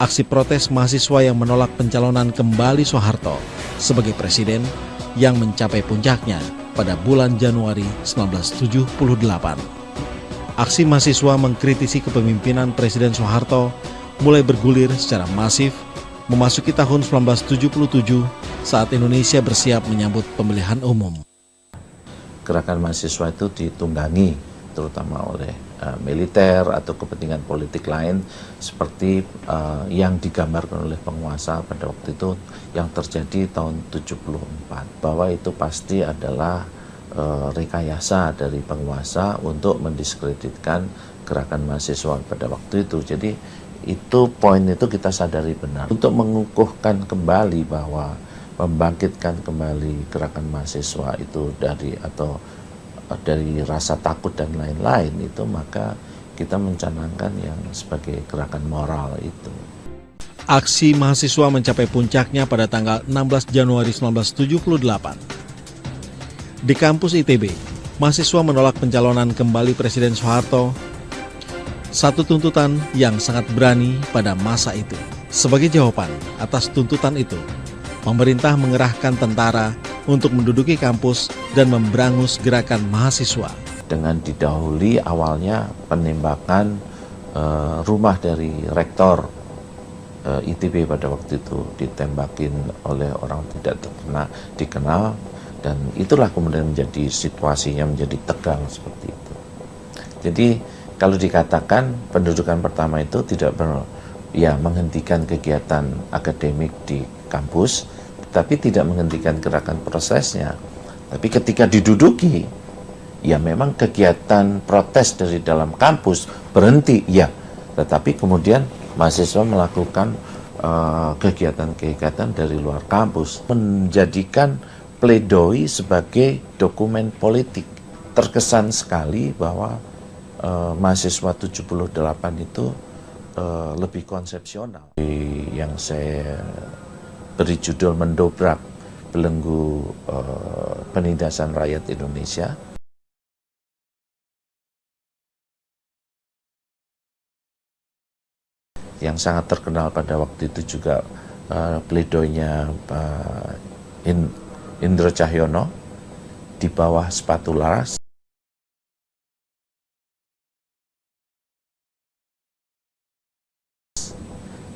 aksi protes mahasiswa yang menolak pencalonan kembali Soeharto sebagai presiden yang mencapai puncaknya pada bulan Januari 1978. Aksi mahasiswa mengkritisi kepemimpinan Presiden Soeharto mulai bergulir secara masif memasuki tahun 1977 saat Indonesia bersiap menyambut pemilihan umum. Gerakan mahasiswa itu ditunggangi terutama oleh militer atau kepentingan politik lain seperti yang digambarkan oleh penguasa pada waktu itu yang terjadi tahun 74, bahwa itu pasti adalah rekayasa dari penguasa untuk mendiskreditkan gerakan mahasiswa pada waktu itu. Jadi itu poin itu kita sadari benar untuk mengukuhkan kembali bahwa membangkitkan kembali gerakan mahasiswa itu dari rasa takut dan lain-lain itu, maka kita mencanangkan yang sebagai gerakan moral itu. Aksi mahasiswa mencapai puncaknya pada tanggal 16 Januari 1978. Di kampus ITB, mahasiswa menolak pencalonan kembali Presiden Soeharto, satu tuntutan yang sangat berani pada masa itu. Sebagai jawaban atas tuntutan itu, pemerintah mengerahkan tentara untuk menduduki kampus dan memberangus gerakan mahasiswa. Dengan didahului awalnya penembakan rumah dari rektor ITB pada waktu itu, ditembakin oleh orang tidak dikenal, dan itulah kemudian menjadi situasinya menjadi tegang seperti itu. Jadi kalau dikatakan pendudukan pertama itu tidak menghentikan kegiatan akademik di kampus, tapi tidak menghentikan gerakan prosesnya. Tapi ketika diduduki, ya memang kegiatan protes dari dalam kampus berhenti, ya. Tetapi kemudian mahasiswa melakukan kegiatan-kegiatan dari luar kampus, menjadikan pledoi sebagai dokumen politik. Terkesan sekali bahwa mahasiswa 78 itu lebih konsepsional. Yang saya beri judul mendobrak belenggu penindasan rakyat Indonesia. Yang sangat terkenal pada waktu itu juga pledoinya Pak Indro Cahyono di bawah sepatu laras.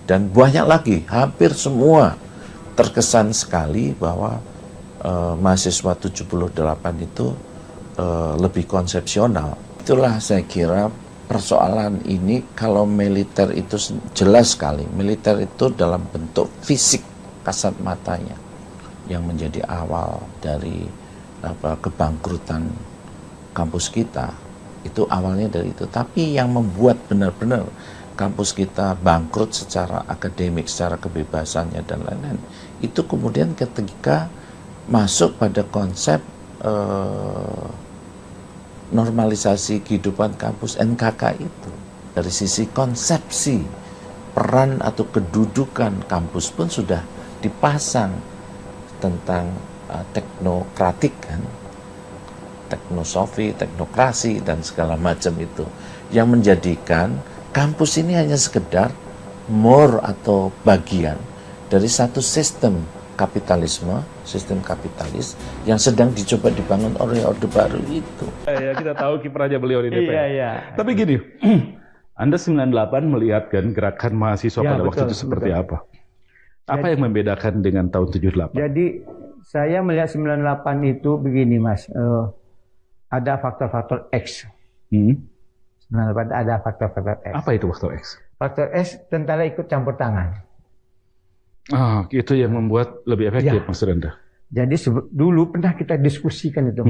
Dan banyak lagi, hampir semua terkesan sekali bahwa mahasiswa 78 itu lebih konsepsional. Itulah saya kira persoalan ini. Kalau militer itu jelas sekali, militer itu dalam bentuk fisik kasat matanya yang menjadi awal dari kebangkrutan kampus kita. Itu awalnya dari itu, tapi yang membuat benar-benar kampus kita bangkrut secara akademik, secara kebebasannya dan lain-lain, itu kemudian ketika masuk pada konsep normalisasi kehidupan kampus NKK itu. Dari sisi konsepsi, peran atau kedudukan kampus pun sudah dipasang tentang teknokratik kan, teknosofi, teknokrasi dan segala macam itu, yang menjadikan kampus ini hanya sekedar more atau bagian dari satu sistem kapitalisme, sistem kapitalis yang sedang dicoba dibangun oleh Orde Baru itu. Ya, kita tahu kiprahnya beliau di DPR. Iya. Tapi gini, Anda 98 melihat kan gerakan mahasiswa pada waktu itu seperti apa? Apa yang membedakan dengan tahun 78? Jadi saya melihat 98 itu begini Mas, ada faktor-faktor X. 98 ada faktor-faktor X. Apa itu faktor X? Faktor X, tentara ikut campur tangan. Itu yang membuat lebih efektif, Ya. maksud Anda? Jadi dulu pernah kita diskusikan itu,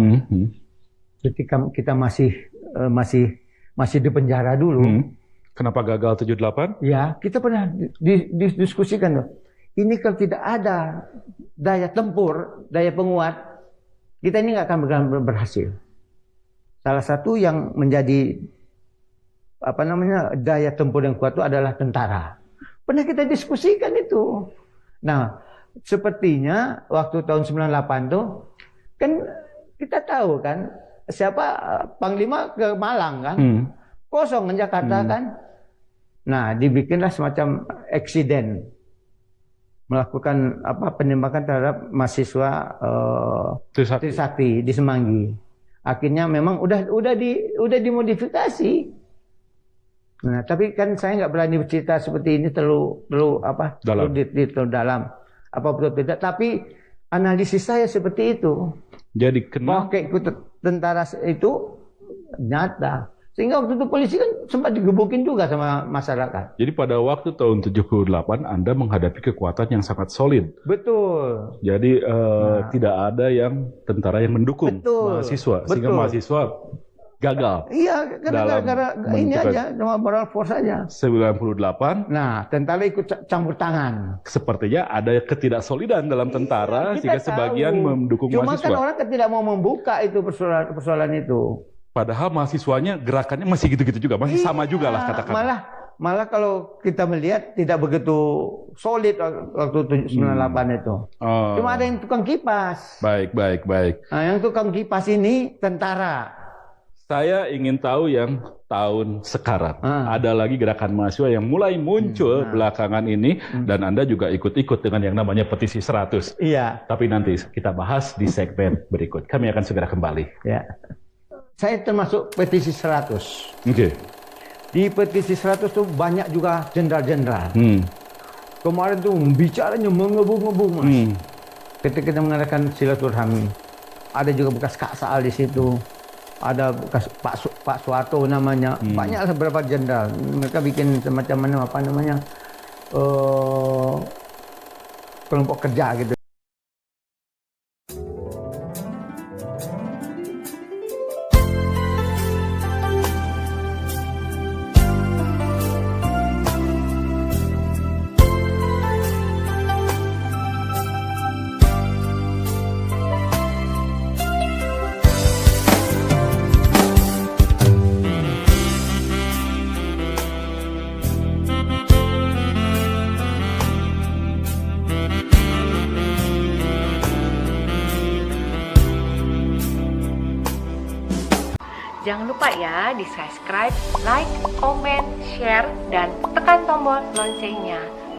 ketika kita masih di penjara dulu. Kenapa gagal 78? Ya, kita pernah diskusikan tuh. Ini kalau tidak ada daya tempur, daya penguat, kita ini nggak akan berhasil. Salah satu yang menjadi daya tempur yang kuat itu adalah tentara. Pernah kita diskusikan itu. Nah, sepertinya waktu tahun 98 tuh kan kita tahu kan siapa Panglima ke Malang kan, kosong kan Jakarta kan. Nah, dibikinlah semacam eksiden melakukan penembakan terhadap mahasiswa Trisakti di Semanggi. Akhirnya memang udah dimodifikasi. Nah, tapi kan saya nggak berani bercerita seperti ini terlalu dalam apa betul tidak. Tapi analisis saya seperti itu. Jadi bahwa keikut tentara itu nyata. Sehingga waktu itu polisi kan sempat digebukin juga sama masyarakat. Jadi pada waktu tahun 78 Anda menghadapi kekuatan yang sangat solid. Betul. Jadi tidak ada yang tentara yang mendukung mahasiswa. Sehingga mahasiswa gagal. Iya, gara-gara ini aja, cuma moral force aja. 98. Nah, tentara ikut campur tangan. Sepertinya ada ketidaksolidan dalam tentara sehingga sebagian mendukung mahasiswa. Cuma kan orang tidak mau membuka itu persoalan itu. Padahal mahasiswanya gerakannya masih gitu-gitu juga, masih sama juga lah katakan. Malah kalau kita melihat tidak begitu solid waktu 98 itu. Cuma ada yang tukang kipas. Baik. Nah, yang tukang kipas ini tentara. Saya ingin tahu yang tahun sekarang. Ada lagi gerakan mahasiswa yang mulai muncul belakangan ini dan Anda juga ikut-ikut dengan yang namanya petisi 100. Iya. Tapi nanti kita bahas di segmen berikut. Kami akan segera kembali. Ya. Saya termasuk petisi 100. Oke. Di petisi 100 tuh banyak juga jenderal-jenderal. Kemarin tuh bicaranya mengebung-ngebung, Mas. Ketika kita mengadakan silaturahmi. Ada juga bekas Kak Saal di situ. Ada bekas Pak Soeharto namanya. Banyaklah beberapa jenderal. Mereka bikin semacam kelompok kerja gitu. Jangan lupa ya di subscribe, like, comment, share, dan tekan tombol loncengnya.